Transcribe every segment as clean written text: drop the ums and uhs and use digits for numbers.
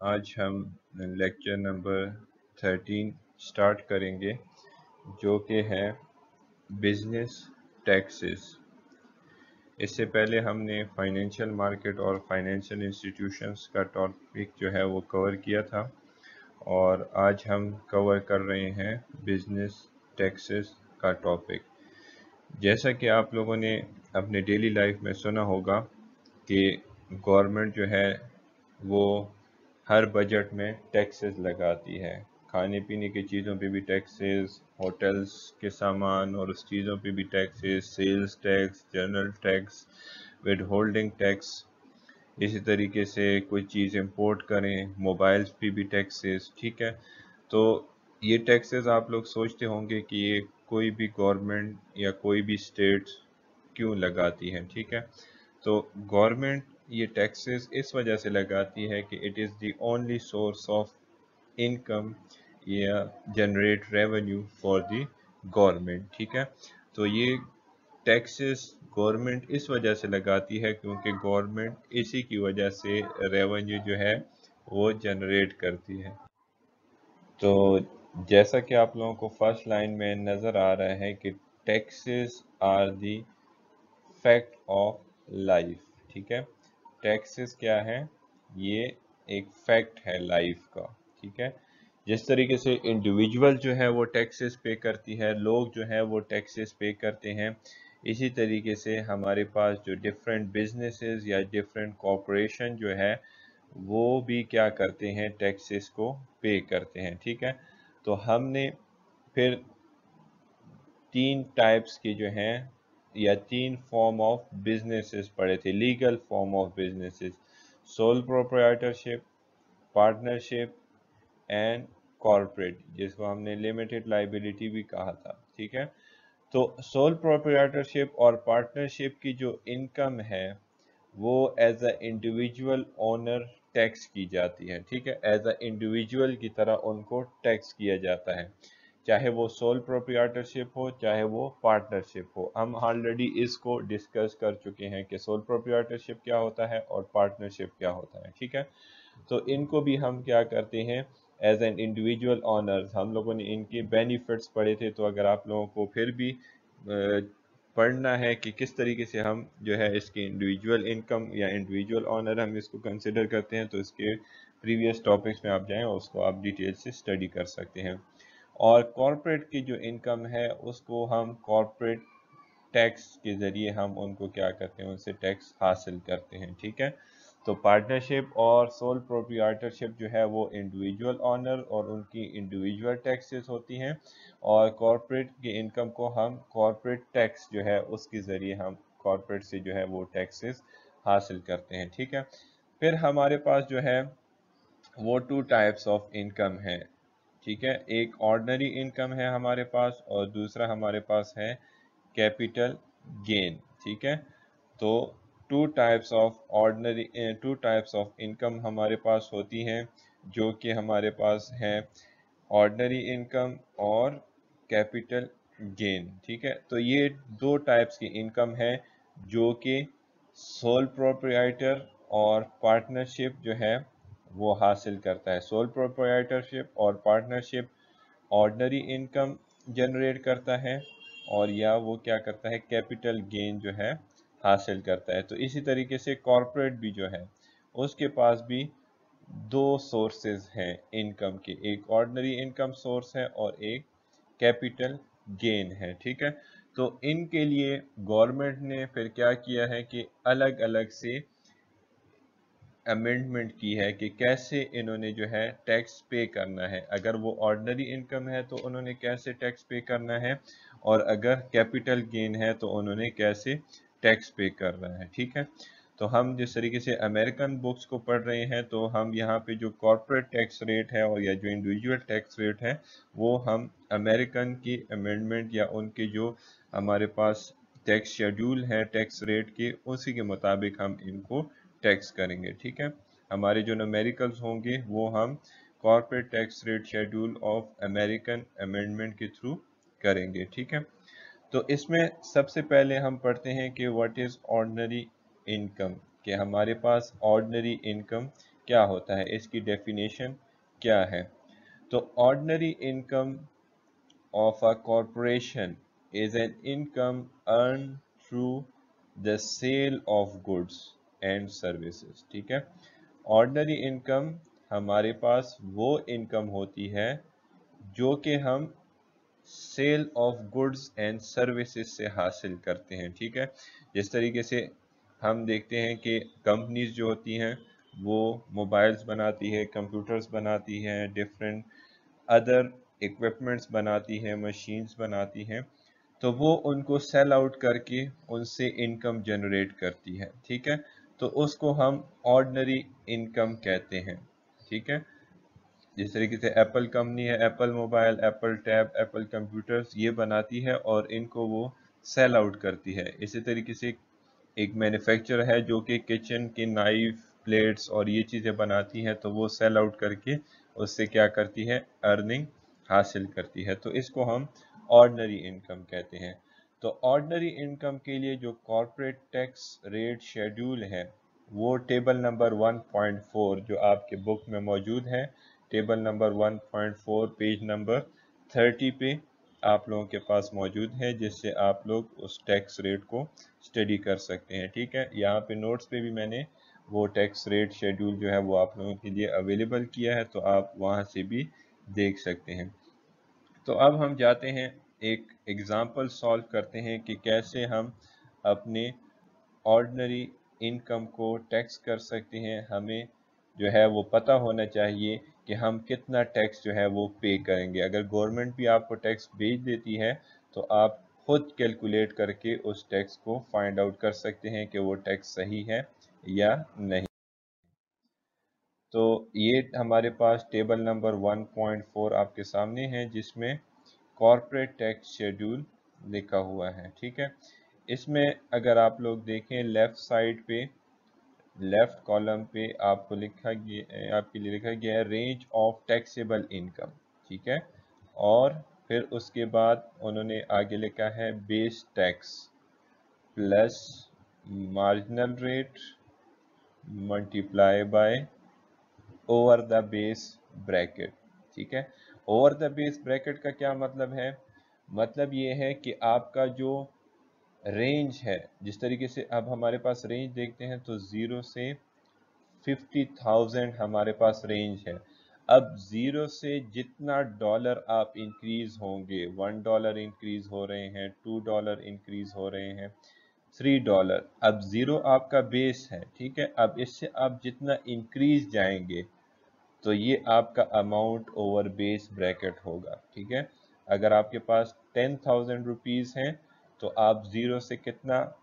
آج ہم lecture number 13 start کریں گے جو کہ ہے بزنس ٹیکسز۔ اس سے پہلے ہم نے فائنینشیل مارکیٹ اور فائنینشیل انسٹیٹیوشنز کا ٹاپک جو ہے وہ کور کیا تھا، اور آج ہم کور کر رہے ہیں بزنس ٹیکسز کا ٹاپک۔ جیسا کہ آپ لوگوں نے اپنے ڈیلی لائف میں سنا ہوگا کہ گورنمنٹ جو ہے وہ ہر بجٹ میں ٹیکسز لگاتی ہے، کھانے پینے کی چیزوں پہ بھی ٹیکسز، ہوٹلز کے سامان اور اس چیزوں پہ بھی taxes, sales tax, general tax, withholding tax. اسی طریقے سے کوئی چیز امپورٹ کریں، موبائلز پہ بھی ٹیکسز، ٹھیک ہے۔ تو یہ ٹیکسز آپ لوگ سوچتے ہوں گے کہ یہ کوئی بھی گورنمنٹ یا کوئی بھی اسٹیٹ کیوں لگاتی ہے، ٹھیک ہے۔ تو گورنمنٹ یہ ٹیکسز اس وجہ سے لگاتی ہے کہ it is the only source of income یا generate revenue for the government, ٹھیک ہے۔ تو یہ ٹیکسز گورنمنٹ اس وجہ سے لگاتی ہے کیونکہ گورنمنٹ اسی کی وجہ سے ریونیو جو ہے وہ جنریٹ کرتی ہے۔ تو جیسا کہ آپ لوگوں کو فرسٹ لائن میں نظر آ رہا ہے کہ taxes are the fact of life, ٹھیک ہے۔ ٹیکسز کیا ہے؟ یہ ایک فیکٹ ہے لائف کا، ٹھیک ہے۔ جس طریقے سے انڈیویجول جو ہے وہ ٹیکسز پے کرتی ہے، لوگ جو ہے وہ ٹیکسز پے کرتے ہیں، اسی طریقے سے ہمارے پاس جو ڈفرینٹ بزنسز یا ڈفرینٹ کارپوریشن جو ہے وہ بھی کیا کرتے ہیں؟ ٹیکسز کو پے کرتے ہیں، ٹھیک ہے۔ تو ہم نے پھر تین ٹائپس کی جو ہیں یا تین فارم آف بزنسز پڑھے تھے، legal form of businesses: sole proprietorship, partnership and corporate, جس کو ہم نے لمیٹڈ لائبلٹی بھی کہا تھا، ٹھیک ہے۔ تو سول پروپرائٹرشپ اور پارٹنرشپ کی جو انکم ہے وہ as a individual owner tax کی جاتی ہے، ٹھیک ہے۔ ایز اے انڈیویجول کی طرح ان کو ٹیکس کیا جاتا ہے، چاہے وہ سول پروپرائٹرشپ ہو چاہے وہ پارٹنرشپ ہو۔ ہم آلریڈی اس کو ڈسکس کر چکے ہیں کہ سول پروپرائٹرشپ کیا ہوتا ہے اور پارٹنرشپ کیا ہوتا ہے، ٹھیک ہے۔ تو ان کو بھی ہم کیا کرتے ہیں؟ ایز این انڈیویجول آنرز ہم لوگوں نے ان کے بینیفٹس پڑھے تھے۔ تو اگر آپ لوگوں کو پھر بھی پڑھنا ہے کہ کس طریقے سے ہم جو ہے اس کی انڈیویجول انکم یا انڈیویجول آنر ہم اس کو کنسیڈر کرتے ہیں، تو اس کے پریویس ٹاپکس میں آپ جائیں اور اس کو آپ ڈیٹیل سے اسٹڈی کر سکتے ہیں۔ اور کارپوریٹ کی جو انکم ہے اس کو ہم کارپوریٹ ٹیکس کے ذریعے ہم ان کو کیا کرتے ہیں؟ ان سے ٹیکس حاصل کرتے ہیں، ٹھیک ہے۔ تو پارٹنرشپ اور سول پروپرائٹرشپ جو ہے وہ انڈیویجول آنر اور ان کی انڈیویجول ٹیکسز ہوتی ہیں، اور کارپوریٹ کی انکم کو ہم کارپوریٹ ٹیکس جو ہے اس کے ذریعے ہم کارپوریٹ سے جو ہے وہ ٹیکسز حاصل کرتے ہیں، ٹھیک ہے۔ پھر ہمارے پاس جو ہے وہ ٹو ٹائپس آف انکم ہے، ٹھیک ہے۔ ایک آرڈنری انکم ہے ہمارے پاس اور دوسرا ہمارے پاس ہے کیپٹل گین، ٹھیک ہے۔ تو ٹو ٹائپس آف انکم ہمارے پاس ہوتی ہیں، جو کہ ہمارے پاس ہے آرڈنری انکم اور کیپٹل گین، ٹھیک ہے۔ تو یہ دو ٹائپس کی انکم ہے جو کہ سول پروپرائٹر اور پارٹنرشپ جو ہے وہ حاصل کرتا ہے۔ سول پروپرائٹرشپ اور پارٹنرشپ آرڈنری انکم جنریٹ کرتا ہے، اور یا وہ کیا کرتا ہے؟ کیپٹل گین جو ہے حاصل کرتا ہے۔ تو اسی طریقے سے کارپوریٹ بھی جو ہے اس کے پاس بھی دو سورسز ہیں انکم کے، ایک آرڈنری انکم سورس ہے اور ایک کیپٹل گین ہے، ٹھیک ہے۔ تو ان کے لیے گورنمنٹ نے پھر کیا کیا ہے کہ الگ الگ سے امینڈمنٹ کی ہے کہ کیسے انہوں نے جو ہے ٹیکس پے کرنا ہے۔ اگر وہ آرڈنری انکم ہے تو انہوں نے کیسے ٹیکس پے کرنا ہے، اور اگر کیپٹل گین ہے تو انہوں نے کیسے ٹیکس پے کرنا ہے، ٹھیک ہے۔ تو ہم جس طریقے سے امریکن بکس کو پڑھ رہے ہیں تو ہم یہاں پہ جو کارپوریٹ ٹیکس ریٹ ہے اور یا جو انڈیویجول ٹیکس ریٹ ہے وہ ہم امریکن کی امینڈمنٹ یا ان کے جو ہمارے پاس ٹیکس شیڈول ہے ٹیکس ریٹ کے، اسی کے مطابق ہم ان کو ٹیکس کریں گے، ٹھیک ہے۔ ہمارے جو نومیریکلز ہوں گے وہ ہم corporate tax rate schedule of American amendment کے تھرو کریں گے، ٹھیک ہے۔ تو اس میں سب سے پہلے ہم پڑھتے ہیں کہ واٹ از آرڈنری انکم، کہ ہمارے پاس آرڈنری انکم क्या होता है, इसकी डेफिनेशन क्या है। तो ordinary income of a corporation is an income earn through the sale of goods and services. ठीक है, ऑर्डिनरी इनकम हमारे पास वो इनकम होती है जो कि हम sale of goods and services से हासिल करते हैं। ठीक है, जिस तरीके से हम देखते हैं कि कंपनीज जो होती हैं वो मोबाइल्स बनाती है, कंप्यूटर्स बनाती हैं, डिफरेंट अदर इक्विपमेंट्स बनाती हैं, मशीन्स बनाती हैं, तो वो उनको सेल आउट करके उनसे इनकम जनरेट करती है। ठीक है, तो उसको हम ऑर्डिनरी इनकम कहते हैं। ठीक है, जिस तरीके से एप्पल कंपनी है, Apple mobile, Apple tab, Apple computers ये बनाती है और इनको वो सेल आउट करती है। इसी तरीके से एक मैन्युफैक्चरर है जो कि किचन की नाइफ, प्लेट्स और ये चीज़ें बनाती है, तो वो सेल आउट करके उससे क्या करती है, अर्निंग हासिल करती है। तो इसको हम ऑर्डिनरी इनकम कहते हैं। तो ऑर्डिनरी इनकम के लिए जो कॉर्पोरेट टैक्स रेट शेड्यूल है वो टेबल नंबर 1.4 जो आपके बुक में मौजूद है, टेबल नंबर 1.4 पेज नंबर 30 पे आप लोगों के पास मौजूद है, जिससे आप लोग उस टैक्स रेट को स्टडी कर सकते हैं। ठीक है, यहाँ पे नोट्स पे भी मैंने वो टैक्स रेट शेड्यूल जो है वो आप लोगों के लिए अवेलेबल किया है, तो आप वहाँ से भी देख सकते हैं। तो अब हम जाते हैं, एक एग्जाम्पल सॉल्व करते हैं कि कैसे हम अपने ऑर्डिनरी इनकम को टैक्स कर सकते हैं। हमें जो है वो पता होना चाहिए कि हम कितना टैक्स जो है वो पे करेंगे। अगर गवर्नमेंट भी आपको टैक्स भेज देती है तो आप खुद कैलकुलेट करके उस टैक्स को फाइंड आउट कर सकते हैं कि वो टैक्स सही है या नहीं। तो ये हमारे पास टेबल नंबर 1.4 आपके सामने है, जिसमें कॉर्पोरेट टैक्स शेड्यूल लिखा हुआ है। ठीक है, इसमें अगर आप लोग देखें लेफ्ट साइड पे, लेफ्ट कॉलम पे आपको आपके लिए लिखा गया है रेंज ऑफ टैक्सेबल इनकम। ठीक है, और फिर उसके बाद उन्होंने आगे लिखा है base tax plus marginal rate multiply by over the base bracket. ठीक है, ओवर द बेस ब्रैकेट का क्या मतलब है, मतलब ये है कि आपका जो रेंज है, जिस तरीके से अब हमारे पास रेंज देखते हैं तो 0 से 50,000 हमारे पास रेंज है। अब 0 से जितना डॉलर आप इंक्रीज होंगे, $1 इंक्रीज हो रहे हैं, $2 इंक्रीज हो रहे हैं, $3, अब 0 आपका बेस है। ठीक है, अब इससे आप जितना इंक्रीज जाएंगे तो ये आपका अमाउंट ओवर बेस ब्रैकेट होगा। ठीक है, अगर आपके पास 10,000 रुपीज़ हैं तो आप 0 से कितना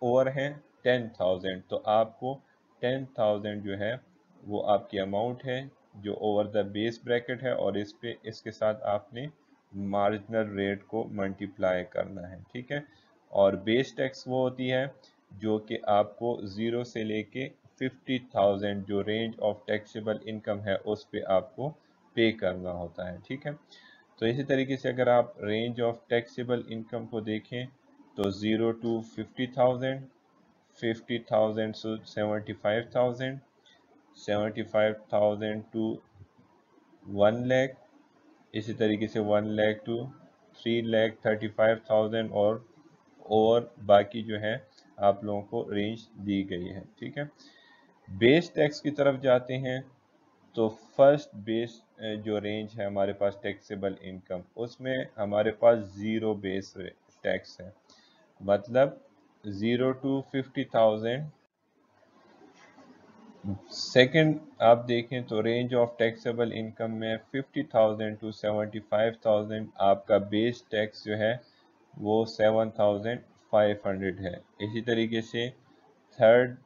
ओवर हैं, 10,000, तो आपको 10,000 जो है वो आपकी अमाउंट है जो ओवर द बेस ब्रैकेट है, और इसके साथ आपने मार्जिनल रेट को मल्टीप्लाई करना है। ठीक है, और बेस टैक्स वो होती है जो कि आपको 0 से लेके 50,000 जो रेंज ऑफ टैक्सेबल इनकम है उस पे आपको पे करना होता है। ठीक है, तो इसी तरीके से अगर आप रेंज ऑफ टैक्सेबल इनकम को देखें तो 0 टू 50,000, 50,000 to 75,000, 75,000 टू 1 lakh, इसी तरीके से 1 lakh टू 3,35,000, और बाकी जो है आप लोगों को रेंज दी गई है। ठीक है, बेस टैक्स की तरफ जाते हैं तो फर्स्ट बेस जो रेंज है हमारे पास टैक्सेबल इनकम, उसमें हमारे पास 0 बेस टैक्स है, मतलब 0 टू 50,000। सेकंड आप देखें तो रेंज ऑफ टैक्सेबल इनकम में 50,000 टू 75,000 आपका बेस टैक्स जो है वो 7,500 है। इसी तरीके से third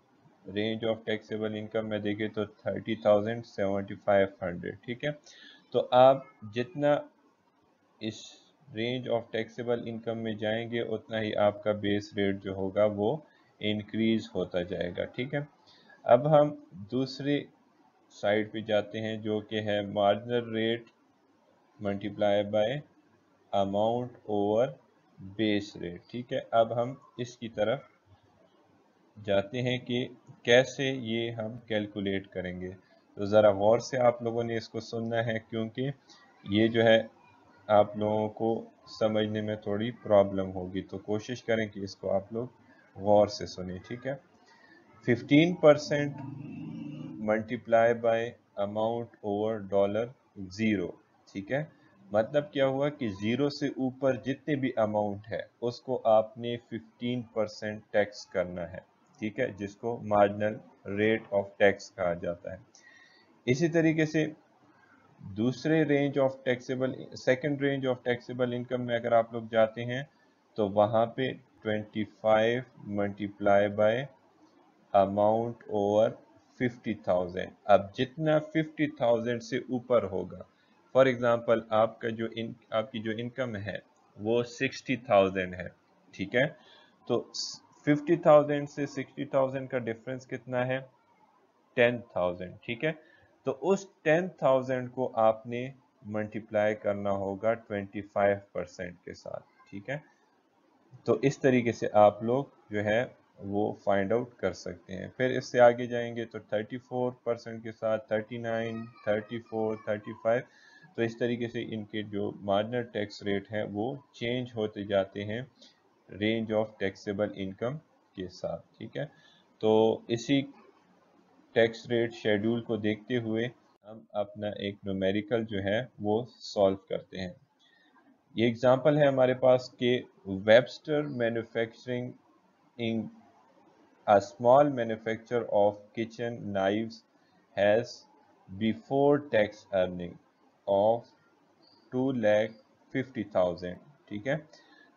range of taxable income में देखें तो 30,000 7,500। ठीक है, तो आप जितना इस रेंज ऑफ टैक्सेबल इनकम में जाएंगे उतना ही आपका बेस रेट जो होगा वो इंक्रीज होता जाएगा। ठीक है, अब हम दूसरी साइड पे जाते हैं जो कि है marginal rate multiply by amount over base rate. ठीक है, अब हम इसकी तरफ जाते हैं कि कैसे ये हम कैलकुलेट करेंगे। तो ज़रा गौर से आप लोगों ने इसको सुनना है, क्योंकि ये जो है आप लोगों को समझने में थोड़ी प्रॉब्लम होगी, तो कोशिश करें कि इसको आप लोग गौर से सुनें, ठीक है। 15% मल्टीप्लाई बाय अमाउंट ओवर $0, ठीक है। मतलब क्या हुआ कि ज़ीरो से ऊपर जितने भी अमाउंट है उसको आपने 15% टैक्स करना है, ठीक है, जिसको मार्जिनल रेट ऑफ टैक्स कहा जाता है। इसी तरीके से दूसरे range of taxable second range of taxable income में अगर आप लोग जाते हैं तो वहाँ पे 25 मल्टीप्लाई बाय अमाउंट ओवर 50,000। अब जितना 50,000 से ऊपर होगा, फॉर एग्जांपल आपकी जो इनकम है वो 60,000 है, ठीक है। तो 50,000 से 60,000 का डिफरेंस कितना है? 10,000, ठीक है। तो उस 10,000 को आपने मल्टीप्लाई करना होगा 25% के साथ, ठीक है। तो इस तरीके से आप लोग जो है वो फाइंड आउट कर सकते हैं। फिर इससे आगे जाएंगे तो 34% के साथ 39, 34, 35। तो इस तरीके से इनके जो मार्जिनल टैक्स रेट हैं वो चेंज होते जाते हैं रेंज ऑफ टैक्सेबल इनकम के साथ, ठीक है। तो इसी टैक्स रेट शेड्यूल को देखते हुए हम अपना एक न्यूमेरिकल जो है वो सॉल्व करते हैं। ये एग्जांपल है हमारे पास कि Webster manufacturing in a small manufacturer of kitchen knives has before tax earning of 2,50,000, ठीक है।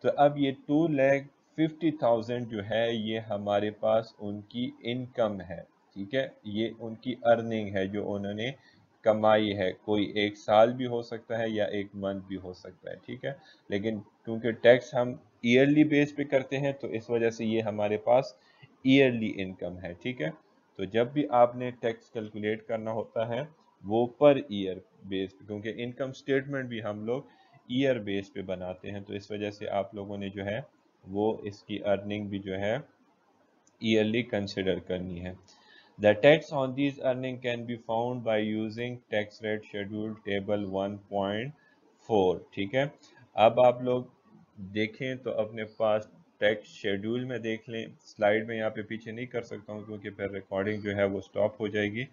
तो अब ये 2,50,000 जो है ये हमारे पास उनकी इनकम है, ठीक है। ये उनकी अर्निंग है जो उन्होंने कमाई है, कोई एक साल भी हो सकता है या एक मंथ भी हो सकता है, ठीक है। लेकिन क्योंकि टैक्स हम ईयरली बेस पे करते हैं तो इस वजह से ये हमारे पास ईयरली इनकम है, ठीक है। तो जब भी आपने टैक्स कैलकुलेट करना होता है वो पर ईयर बेस पे, क्योंकि इनकम स्टेटमेंट भी हम लोग ईयर बेस पे बनाते हैं, तो इस वजह से आप लोगों ने जो है वो इसकी अर्निंग भी जो है ईयरली कंसिडर करनी है। The tax on these earnings can be found by using tax rate schedule table 1.4, ठीक है। अब आप लोग देखें तो अपने पास टैक्स शेड्यूल में देख लें, स्लाइड में यहाँ पे पीछे नहीं कर सकता हूँ क्योंकि फिर रिकॉर्डिंग जो है वो स्टॉप हो जाएगी।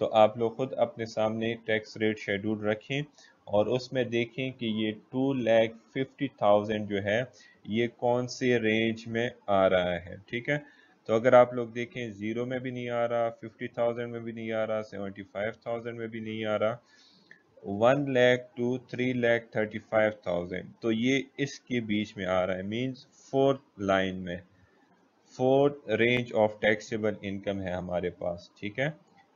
तो आप लोग खुद अपने सामने टैक्स रेट शेड्यूल रखें और उसमें देखें कि ये 2,50,000 जो है ये कौन से रेंज में आ रहा है, ठीक है। तो अगर आप लोग देखें ज़ीरो में भी नहीं आ रहा, 50,000 में भी नहीं आ रहा, 75,000 में भी नहीं आ रहा, 1,00,000 to 3,35,000, तो ये इसके बीच में आ रहा है, मींस फोर्थ लाइन में, fourth range of taxable income है हमारे पास, ठीक है।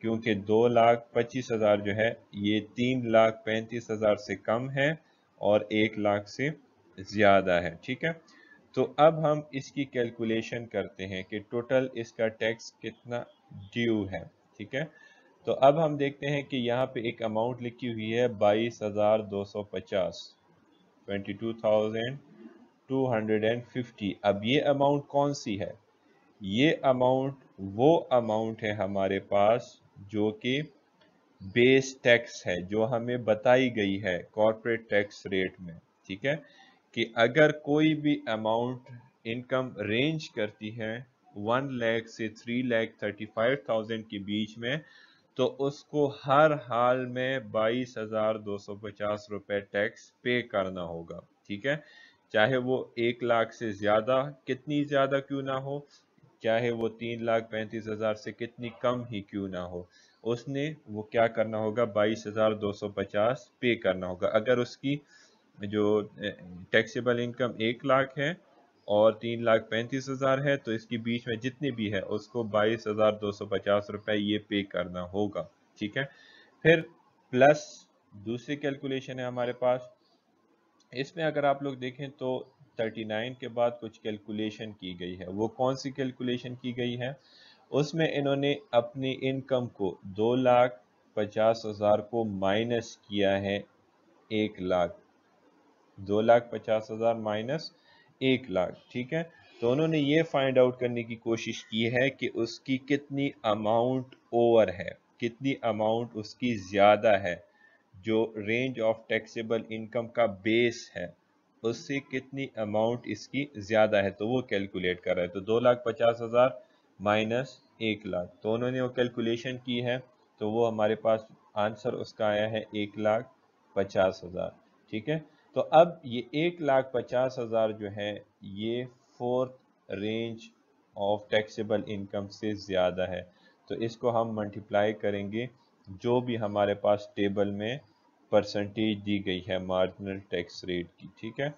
क्योंकि 2,25,000 जो है ये 3,35,000 से कम है और 1,00,000 से ज़्यादा है, ठीक है। तो अब हम इसकी कैलकुलेशन करते हैं कि टोटल इसका टैक्स कितना ड्यू है, ठीक है। तो अब हम देखते हैं कि यहाँ पे एक अमाउंट लिखी हुई है 22,250, 22,250। अब ये अमाउंट कौन सी है? ये अमाउंट वो अमाउंट है हमारे पास जो कि बेस टैक्स है, जो हमें बताई गई है कॉर्पोरेट टैक्स रेट में, ठीक है। कि अगर कोई भी अमाउंट इनकम रेंज करती है 1,00,000 से 3,35,000 के बीच में, तो उसको हर हाल में 22,250 रुपए टैक्स पे करना होगा, ठीक है। चाहे वो 1,00,000 से ज़्यादा कितनी ज़्यादा क्यों ना हो, चाहे वो 3,35,000 से कितनी कम ही क्यों ना हो, उसने वो क्या करना होगा, 22,250 पे करना होगा। अगर उसकी जो टैक्सेबल इनकम 1,00,000 है और 3,35,000 है तो इसके बीच में जितनी भी है उसको 22,250 रुपए ये पे करना होगा, ठीक है। फिर प्लस दूसरी कैलकुलेशन है हमारे पास, इसमें अगर आप लोग देखें तो 39 के बाद कुछ कैलकुलेशन की गई है। वो कौन सी कैलकुलेशन की गई है? उसमें इन्होंने अपनी इनकम को 2,50,000 को माइनस किया है 1,00,000, 2,50,000 माइनस 1,00,000, ठीक है। تو انہوں نے یہ فائنڈ آؤٹ کرنے کی کوشش کی ہے کہ اس کی کتنی اماؤنٹ اوور ہے، کتنی اماؤنٹ اس کی زیادہ ہے، جو رینج آف ٹیکسیبل انکم کا بیس ہے اس سے کتنی اماؤنٹ اس کی زیادہ ہے، تو وہ کیلکولیٹ کر رہا ہے۔ تو 2,50,000 مائنس 1,00,000، تو انہوں نے وہ کیلکولیشن کی ہے، تو وہ ہمارے پاس آنسر اس کا آیا ہے 1,50,000۔ ٹھیک ہے، تو اب یہ 1,50,000 جو ہے یہ fourth range of taxable income سے زیادہ ہے، تو اس کو ہم ملٹیپلائی کریں گے جو بھی ہمارے پاس ٹیبل میں پرسنٹیج دی گئی ہے مارجنل ٹیکس ریٹ کی۔ ٹھیک ہے،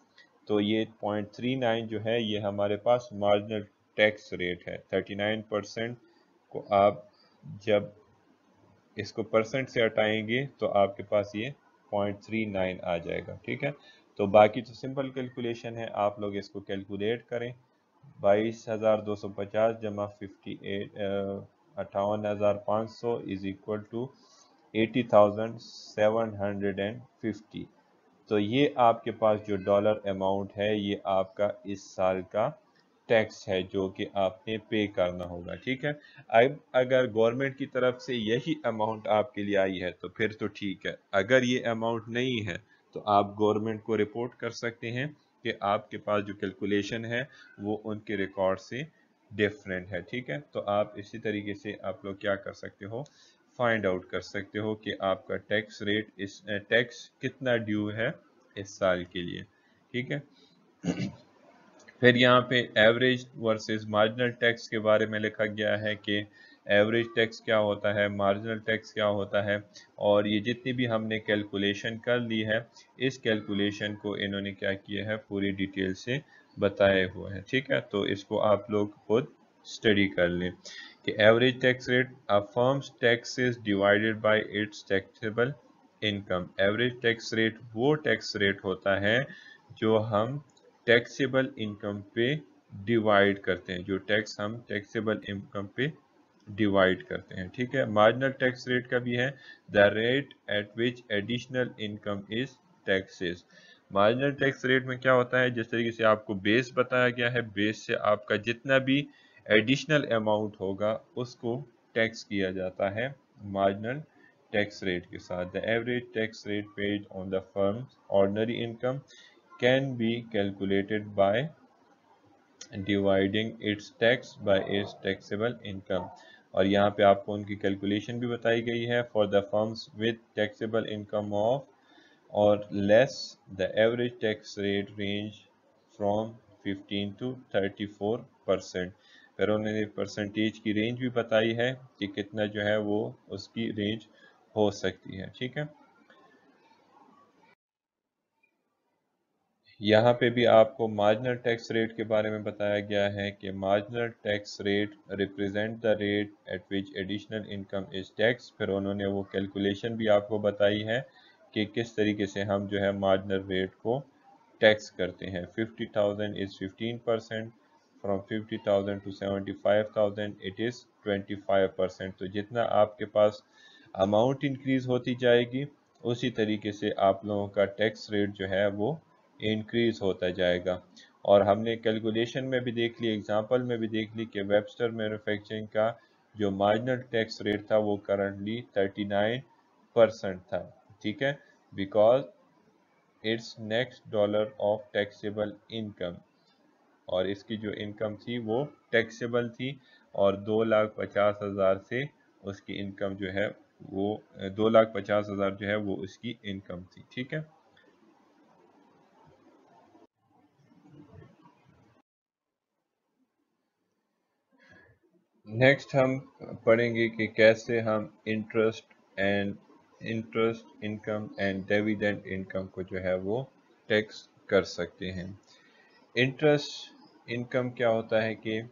تو یہ 0.39 جو ہے یہ ہمارے پاس مارجنل ٹیکس ریٹ ہے۔ 39% کو آپ جب اس کو پرسنٹ سے ہٹائیں گے تو آپ کے پاس یہ 0.39 آ جائے گا۔ ٹھیک ہے، تو باقی تو سمپل کیلکولیشن ہے، آپ لوگ اس کو کیلکولیٹ کریں۔ 22,250 جمع 58,500 از اکول ٹو 80,750۔ تو یہ آپ کے پاس جو ڈالر اماؤنٹ ہے یہ آپ کا اس سال کا ٹیکس ہے جو کہ آپ نے پے کرنا ہوگا۔ ٹھیک ہے، اب اگر گورنمنٹ کی طرف سے یہی اماؤنٹ آپ کے لیے آئی ہے تو پھر تو ٹھیک ہے، اگر یہ اماؤنٹ نہیں ہے تو آپ گورنمنٹ کو رپورٹ کر سکتے ہیں کہ آپ کے پاس جو کیلکولیشن ہے وہ ان کے ریکارڈ سے ڈیفرنٹ ہے۔ ٹھیک ہے، تو آپ اسی طریقے سے آپ لوگ کیا کر سکتے ہو، فائنڈ آؤٹ کر سکتے ہو کہ آپ کا ٹیکس ریٹ ٹیکس کتنا ڈیو ہے اس سال کے لیے۔ ٹھیک ہے، پھر یہاں پہ ایوریج ورسز مارجنل ٹیکس کے بارے میں لکھا گیا ہے کہ ایوریج ٹیکس کیا ہوتا ہے، مارجنل ٹیکس کیا ہوتا ہے، اور یہ جتنی بھی ہم نے کیلکولیشن کر لی ہے اس کیلکولیشن کو انہوں نے کیا کیا ہے پوری ڈیٹیل سے بتائے ہوئے ہیں۔ ٹھیک ہے، تو اس کو آپ لوگ خود اسٹڈی کر لیں کہ average tax rate a firm's tax is divided by its taxable income۔ Average tax rate وہ ٹیکس ریٹ ہوتا ہے جو ہم ٹیکسیبل انکم پہ ڈیوائڈ کرتے ہیں، جو ٹیکس ہم ٹیکسیبل انکم پہ ڈیوائڈ کرتے ہیں۔ ٹھیک ہے، مارجنل ٹیکس ریٹ کا بھی ہے the rate at which additional income is taxes۔ Marginal tax rate میں کیا ہوتا ہے، جس طریقے سے آپ کو بیس بتایا گیا ہے، بیس سے آپ کا جتنا بھی ایڈیشنل اماؤنٹ ہوگا اس کو ٹیکس کیا جاتا ہے مارجنل ٹیکس ریٹ کے ساتھ۔ the average tax rate paid on the firm's ordinary income can be calculated by dividing its tax by its taxable income۔ اور یہاں پہ آپ کو ان کی کیلکولیشن بھی بتائی گئی ہے۔ for the firms with taxable income of or less the average tax rate range from 15 to 34%۔ پھر انہوں نے پرسنٹیج کی رینج بھی بتائی ہے کہ کتنا جو ہے وہ اس کی رینج ہو سکتی ہے۔ ٹھیک ہے، یہاں پہ بھی آپ کو مارجنل ٹیکس ریٹ کے بارے میں بتایا گیا ہے کہ marginal tax rate represent the rate at which additional income is tax. پھر انہوں نے وہ کیلکولیشن بھی آپ کو بتائی ہے کہ کس طریقے سے ہم جو ہے مارجنل ریٹ کو ٹیکس کرتے ہیں۔ 50,000 از 15%، فرام 50,000 to 75,000 اٹ از 25%۔ تو جتنا آپ کے پاس اماؤنٹ انکریز ہوتی جائے گی اسی طریقے سے آپ لوگوں کا ٹیکس ریٹ جو ہے وہ انکریز ہوتا جائے گا۔ اور ہم نے کیلکولیشن میں بھی دیکھ لی، ایگزامپل میں بھی دیکھ لی کہ ویبسٹر مینوفیکچرنگ کا جو مارجنل ٹیکس ریٹ تھا وہ کرنٹلی 39% تھا۔ ٹھیک ہے، because its next dollar of taxable income, اور اس کی جو انکم تھی وہ ٹیکسیبل تھی، اور 2,50,000 سے اس کی انکم جو ہے وہ 2,50,000 جو ہے وہ اس کی انکم تھی۔ ٹھیک ہے، نیکسٹ ہم پڑھیں گے کہ کیسے ہم interest income and dividend income کو جو ہے وہ ٹیکس کر سکتے ہیں۔ انٹرسٹ انکم کیا ہوتا ہے کہ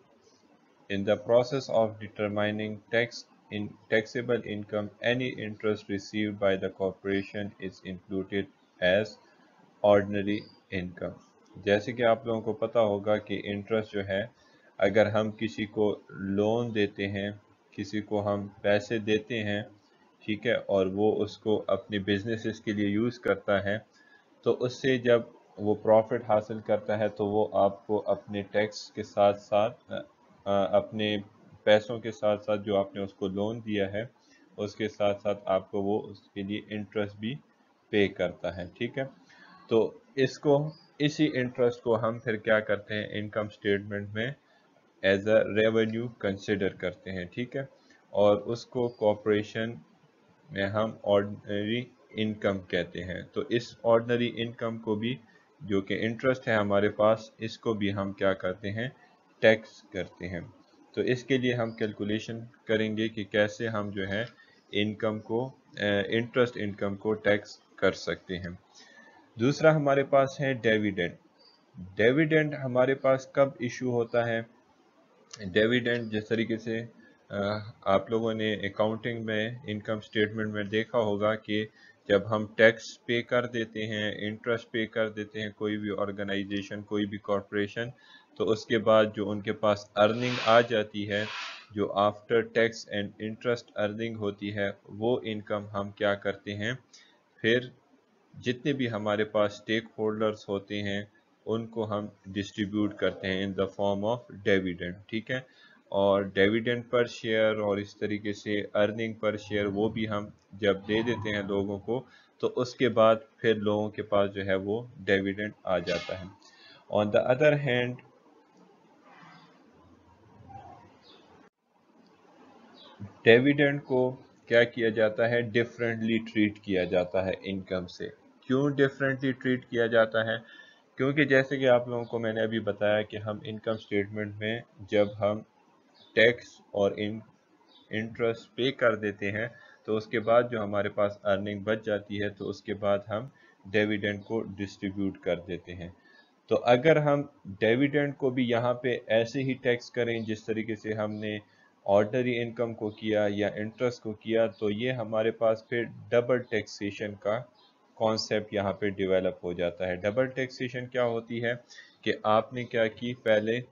in the process of determining taxable income, any interest received by the corporation is included as ordinary income۔ جیسے کہ آپ لوگوں کو پتا ہوگا کہ انٹرسٹ جو ہے اگر ہم کسی کو لون دیتے ہیں، کسی کو ہم پیسے دیتے ہیں، ٹھیک ہے، اور وہ اس کو اپنی بزنسز کے لیے یوز کرتا ہے، تو اس سے جب वो प्रॉफिट हासिल करता है तो वो आपको अपने टैक्स के साथ साथ अपने पैसों के साथ साथ जो आपने उसको लोन दिया है उसके साथ साथ आपको वो उसके लिए इंटरेस्ट भी पे करता है, ठीक है। तो इसको इसी इंटरेस्ट को हम फिर क्या करते हैं इनकम स्टेटमेंट में एज अ रेवेन्यू कंसिडर करते हैं, ठीक है। और उसको कॉरपोरेशन में हम ऑर्डिनरी इनकम कहते हैं। तो इस ऑर्डिनरी इनकम को भी जो कि इंटरेस्ट है हमारे पास, इसको भी हम क्या करते हैं टैक्स करते हैं। तो इसके लिए हम कैलकुलेशन करेंगे कि कैसे हम जो है इनकम को इंटरेस्ट इनकम को टैक्स कर सकते हैं। दूसरा हमारे पास है डिविडेंड। डिविडेंड हमारे पास कब इशू होता है? डिविडेंड जिस तरीके से आप लोगों ने अकाउंटिंग में इनकम स्टेटमेंट में देखा होगा कि जब हम टैक्स पे कर देते हैं, इंटरेस्ट पे कर देते हैं, कोई भी ऑर्गेनाइजेशन कोई भी कॉरपोरेशन, तो उसके बाद जो उनके पास अर्निंग आ जाती है, जो after tax and interest earning होती है, वो इनकम हम क्या करते हैं फिर जितने भी हमारे पास स्टेक होल्डर्स होते हैं उनको हम डिस्ट्रीब्यूट करते हैं in the form of dividend, ठीक है। और डिविडेंड पर शेयर और इस तरीके से अर्निंग पर शेयर वो भी हम जब दे देते हैं लोगों को, तो उसके बाद फिर लोगों के पास जो है वो डिविडेंड आ जाता है। On the other hand dividend को क्या किया जाता है डिफरेंटली ट्रीट किया जाता है इनकम से। क्यों डिफरेंटली ट्रीट किया जाता है? क्योंकि जैसे कि आप लोगों को मैंने अभी बताया कि हम इनकम स्टेटमेंट में जब हम टैक्स और इंटरेस्ट पे कर देते हैं तो उसके बाद जो हमारे पास अर्निंग बच जाती है तो उसके बाद हम डिविडेंड को डिस्ट्रीब्यूट कर देते हैं। तो अगर हम डिविडेंड को भी यहाँ पे ऐसे ही टैक्स करें जिस तरीके से हमने ऑर्डिनरी इनकम को किया या इंटरेस्ट को किया, तो ये हमारे पास फिर डबल टैक्सेशन का कॉन्सेप्ट यहाँ पे डेवलप हो जाता है। डबल टैक्सेशन क्या होती है कि आपने क्या की, पहले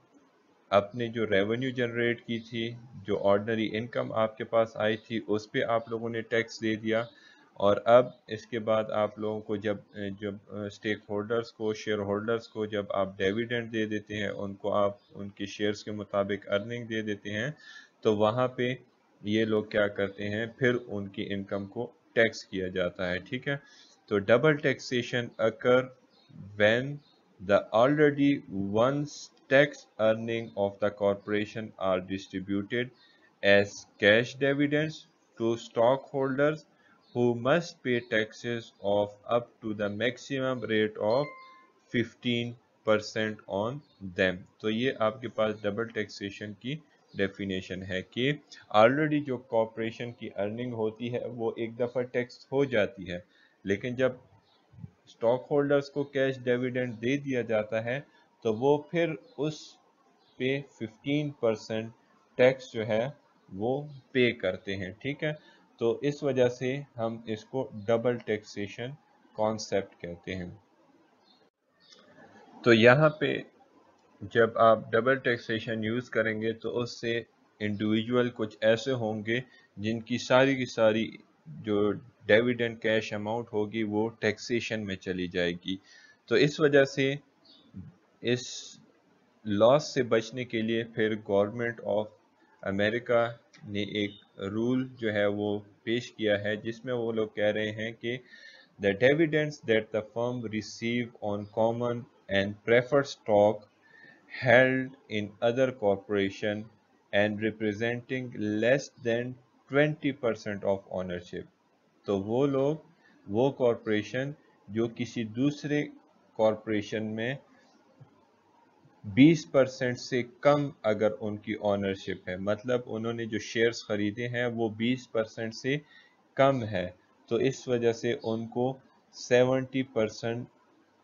आपने जो रेवेन्यू जनरेट की थी, जो ऑर्डिनरी इनकम आपके पास आई थी, उस पे आप लोगों ने टैक्स दे दिया। और अब इसके बाद आप लोगों को जब जब स्टेक होल्डर्स को शेयर होल्डर्स को जब आप डिविडेंड दे देते हैं, उनको आप उनके शेयर्स के मुताबिक अर्निंग दे देते हैं, तो वहाँ पे ये लोग क्या करते हैं फिर उनकी इनकम को टैक्स किया जाता है, ठीक है। तो double taxation occur when the already once tax earning of the corporation are distributed as cash dividends to stockholders who must pay taxes of up to the maximum rate of 15% on them। तो ये आपके पास double taxation की definition है कि already जो corporation की earning होती है वो एक दफ़ा टैक्स हो जाती है, लेकिन जब स्टॉक होल्डर्स को कैश डिविडेंड दे दिया जाता है तो वो फिर उस पे 15% टैक्स जो है वो पे करते हैं, ठीक है। तो इस वजह से हम इसको डबल टैक्सेशन कॉन्सेप्ट कहते हैं। तो यहाँ पे जब आप डबल टैक्सेशन यूज़ करेंगे तो उससे इंडिविजुअल कुछ ऐसे होंगे जिनकी सारी की सारी जो डिविडेंड कैश अमाउंट होगी वो टैक्सेशन में चली जाएगी। तो इस वजह से इस लॉस से बचने के लिए फिर गवर्नमेंट ऑफ अमेरिका ने एक रूल जो है वो पेश किया है जिसमें वो लोग कह रहे हैं कि the dividends that the firm receive on common and preferred stock held in other corporation and representing less than 20% of ownership। तो वो लोग वो कॉरपोरेशन जो किसी दूसरे कॉरपोरेशन में 20% से कम अगर उनकी ऑनरशिप है, मतलब उन्होंने जो शेयर्स खरीदे हैं वो 20% से कम है, तो इस वजह से उनको 70%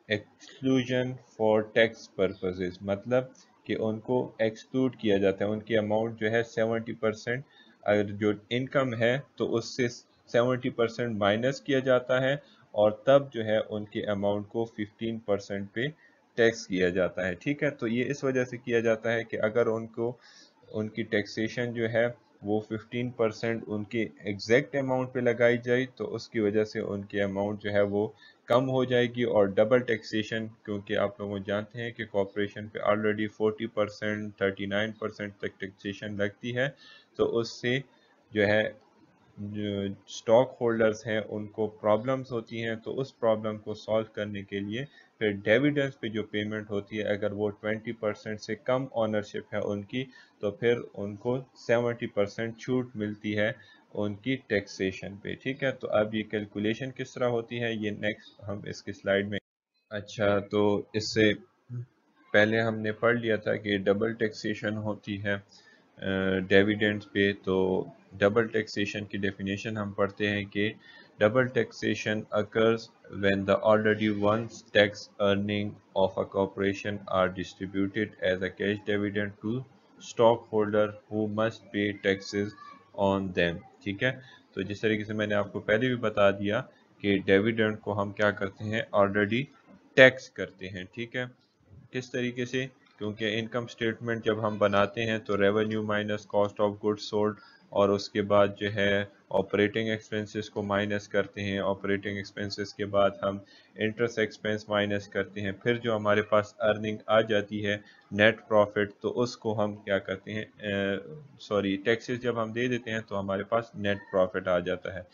एक्सक्लूजन फॉर टैक्स पर्पसेस, मतलब कि उनको एक्सक्लूड किया जाता है। उनकी अमाउंट जो है 70%, अगर जो इनकम है तो उससे 70% माइनस किया जाता है और तब जो है उनके अमाउंट को 15% पे टैक्स किया जाता है, ठीक है। तो ये इस वजह से किया जाता है कि अगर उनको उनकी टैक्सेशन जो है वो 15% उनके एग्जैक्ट अमाउंट पे लगाई जाए तो उसकी वजह से उनके अमाउंट जो है वो कम हो जाएगी, और डबल टैक्सेशन, क्योंकि आप लोग जानते हैं कि कॉरपोरेशन पे ऑलरेडी 40%, 39% तक टैक्सेशन लगती है, तो उससे जो है जो स्टॉक होल्डर्स हैं उनको प्रॉब्लम्स होती हैं। तो उस प्रॉब्लम को सॉल्व करने के लिए फिर डिविडेंड्स पे जो पेमेंट होती है, अगर वो 20% से कम ऑनरशिप है उनकी, तो फिर उनको 70% छूट मिलती है उनकी टैक्सेशन पे। ठीक है, तो अब ये कैलकुलेशन किस तरह होती है, ये नेक्स्ट हम इसकी स्लाइड में। अच्छा, तो इससे पहले हमने पढ़ लिया था कि डबल टैक्सेशन होती है डिविडेंड्स पे। तो डबल टैक्सेशन की डेफिनेशन हम पढ़ते हैं कि double taxation occurs when the already once tax earning of a corporation are distributed as a cash dividend to stock holder who must pay taxes on them. ठीक है, तो जिस तरीके से मैंने आपको पहले भी बता दिया कि डिविडेंड को हम क्या करते हैं, ऑलरेडी टैक्स करते हैं। ठीक है, किस तरीके से, क्योंकि इनकम स्टेटमेंट जब हम बनाते हैं तो revenue minus cost of goods sold, और उसके बाद जो है ऑपरेटिंग एक्सपेंसेस को माइनस करते हैं, ऑपरेटिंग एक्सपेंसेस के बाद हम इंटरेस्ट एक्सपेंस माइनस करते हैं, फिर जो हमारे पास अर्निंग आ जाती है नेट प्रॉफिट, तो उसको हम क्या करते हैं, सॉरी टैक्सेस जब हम दे देते हैं तो हमारे पास नेट प्रॉफिट आ जाता है।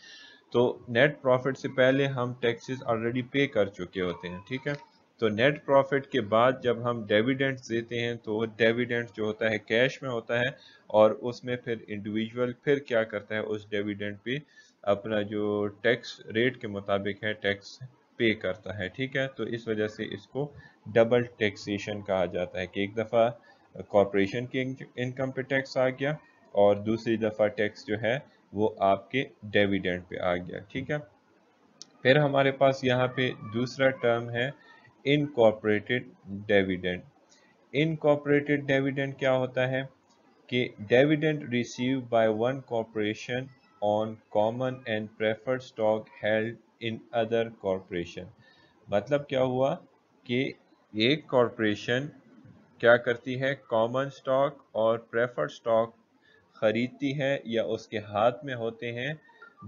तो नेट प्रॉफिट से पहले हम टैक्सेस ऑलरेडी पे कर चुके होते हैं। ठीक है, तो नेट प्रॉफिट के बाद जब हम डिविडेंड्स देते हैं तो डिविडेंड्स जो होता है कैश में होता है, और उसमें फिर इंडिविजुअल फिर क्या करता है, उस डिविडेंड पे अपना जो टैक्स रेट के मुताबिक है टैक्स पे करता है। ठीक है, तो इस वजह से इसको डबल टैक्सेशन कहा जाता है कि एक दफ़ा कॉरपोरेशन की इनकम पे टैक्स आ गया, और दूसरी दफ़ा टैक्स जो है वो आपके डिविडेंड पे आ गया। ठीक है, फिर हमारे पास यहाँ पे दूसरा टर्म है इनकॉर्पोरेटेड डिविडेंड। इनकॉर्पोरेटेड डिविडेंड क्या होता है कि dividend receive by one corporation on common and preferred stock held in other corporation. मतलब क्या हुआ कि एक कॉर्पोरेशन क्या करती है, कॉमन स्टॉक और प्रेफर्ड स्टॉक खरीदती है या उसके हाथ में होते हैं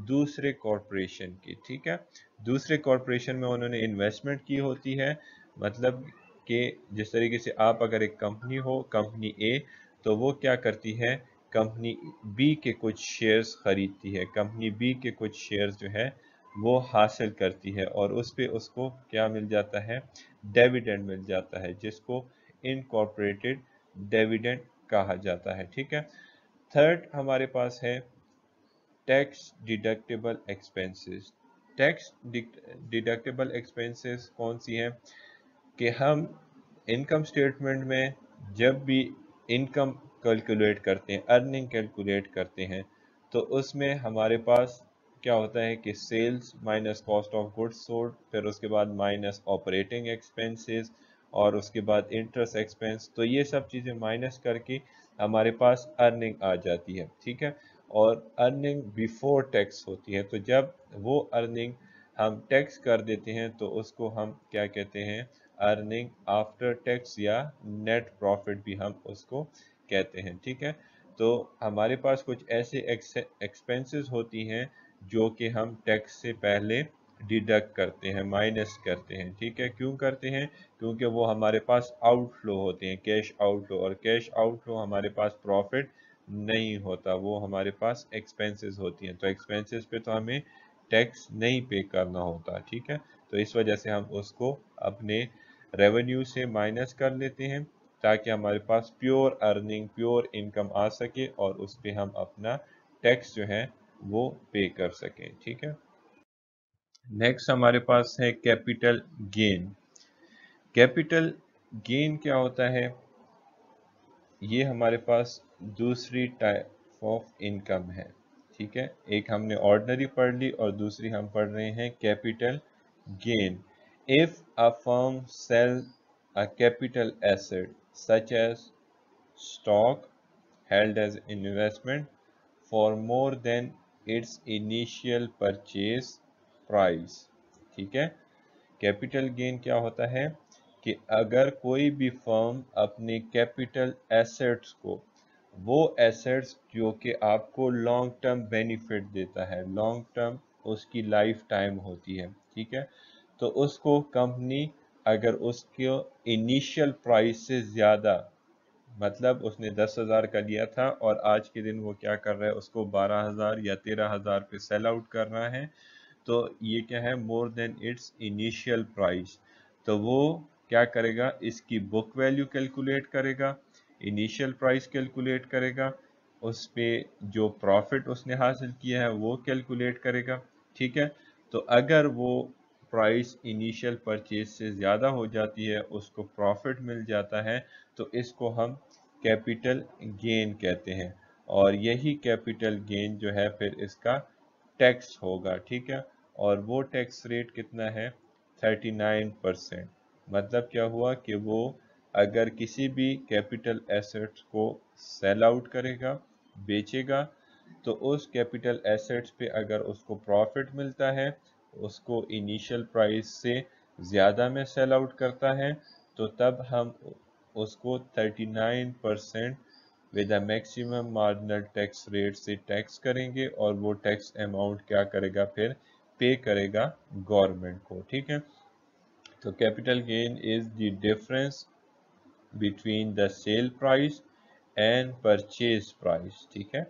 दूसरे कॉरपोरेशन की। ठीक है, दूसरे कॉरपोरेशन में उन्होंने इन्वेस्टमेंट की होती है। मतलब कि जिस तरीके से आप अगर एक कंपनी हो, कंपनी ए, तो वो क्या करती है, कंपनी बी के कुछ शेयर्स खरीदती है, कंपनी बी के कुछ शेयर्स जो है वो हासिल करती है, और उस पे उसको क्या मिल जाता है, डिविडेंड मिल जाता है, जिसको इनकॉर्पोरेटेड डिविडेंड कहा जाता है। ठीक है, थर्ड हमारे पास है tax deductible expenses. Tax deductible expenses कौन सी हैं कि हम इनकम स्टेटमेंट में जब भी इनकम कैलकुलेट करते हैं, अर्निंग कैलकुलेट करते हैं, तो उसमें हमारे पास क्या होता है कि sales minus cost of goods sold, फिर उसके बाद माइनस ऑपरेटिंग एक्सपेंसेस, और उसके बाद इंटरेस्ट एक्सपेंस, तो ये सब चीज़ें माइनस करके हमारे पास अर्निंग आ जाती है। ठीक है, और अर्निंग बिफोर टैक्स होती है, तो जब वो अर्निंग हम टैक्स कर देते हैं तो उसको हम क्या कहते हैं, अर्निंग आफ्टर टैक्स, या नेट प्रॉफिट भी हम उसको कहते हैं। ठीक है, तो हमारे पास कुछ ऐसे एक्सपेंसेस होती हैं जो कि हम टैक्स से पहले डिडक्ट करते हैं, माइनस करते हैं। ठीक है, क्यों करते हैं, क्योंकि वो हमारे पास आउटफ्लो होते हैं, कैश आउटफ्लो, और कैश आउटफ्लो हमारे पास प्रॉफिट नहीं होता, वो हमारे पास एक्सपेंसेस होती हैं, तो एक्सपेंसेस पे तो हमें टैक्स नहीं पे करना होता। ठीक है, तो इस वजह से हम उसको अपने रेवेन्यू से माइनस कर लेते हैं, ताकि हमारे पास प्योर अर्निंग, प्योर इनकम आ सके, और उस पर हम अपना टैक्स जो है वो पे कर सकें। ठीक है, नेक्स्ट हमारे पास है कैपिटल गेन। कैपिटल गेन क्या होता है, ये हमारे पास दूसरी टाइप ऑफ इनकम है। ठीक है, एक हमने ऑर्डिनरी पढ़ ली और दूसरी हम पढ़ रहे हैं capital gain. If a firm sell a capital asset such as stock held as investment for more than its initial purchase price। ठीक है, कैपिटल गेन क्या होता है कि अगर कोई भी फर्म अपने कैपिटल एसेट्स को, वो एसेट्स जो कि आपको लॉन्ग टर्म बेनिफिट देता है, लॉन्ग टर्म उसकी लाइफ टाइम होती है। ठीक है, तो उसको कंपनी अगर उसके इनिशियल प्राइस से ज़्यादा, मतलब उसने 10,000 का लिया था और आज के दिन वो क्या कर रहा है, उसको 12,000 या 13,000 पे सेल आउट कर रहा है, तो ये क्या है, more than it's initial price. तो वो क्या करेगा, इसकी बुक वैल्यू कैलकुलेट करेगा, इनिशियल प्राइस कैलकुलेट करेगा, उस पे जो प्रॉफिट उसने हासिल किया है वो कैलकुलेट करेगा। ठीक है, तो अगर वो प्राइस इनिशियल परचेज से ज़्यादा हो जाती है, उसको प्रॉफिट मिल जाता है, तो इसको हम कैपिटल गेन कहते हैं, और यही कैपिटल गेन जो है फिर इसका टैक्स होगा। ठीक है, और वो टैक्स रेट कितना है, 39%। मतलब क्या हुआ कि वो अगर किसी भी कैपिटल एसेट्स को सेल आउट करेगा, बेचेगा, तो उस कैपिटल एसेट्स पे अगर उसको प्रॉफिट मिलता है, उसको इनिशियल प्राइस से ज़्यादा में सेल आउट करता है, तो तब हम उसको 39% with a maximum marginal tax rate से टैक्स करेंगे, और वो टैक्स अमाउंट क्या करेगा, फिर पे करेगा गवर्नमेंट को। ठीक है, तो capital gain is the difference between the sale price and purchase price. ठीक है,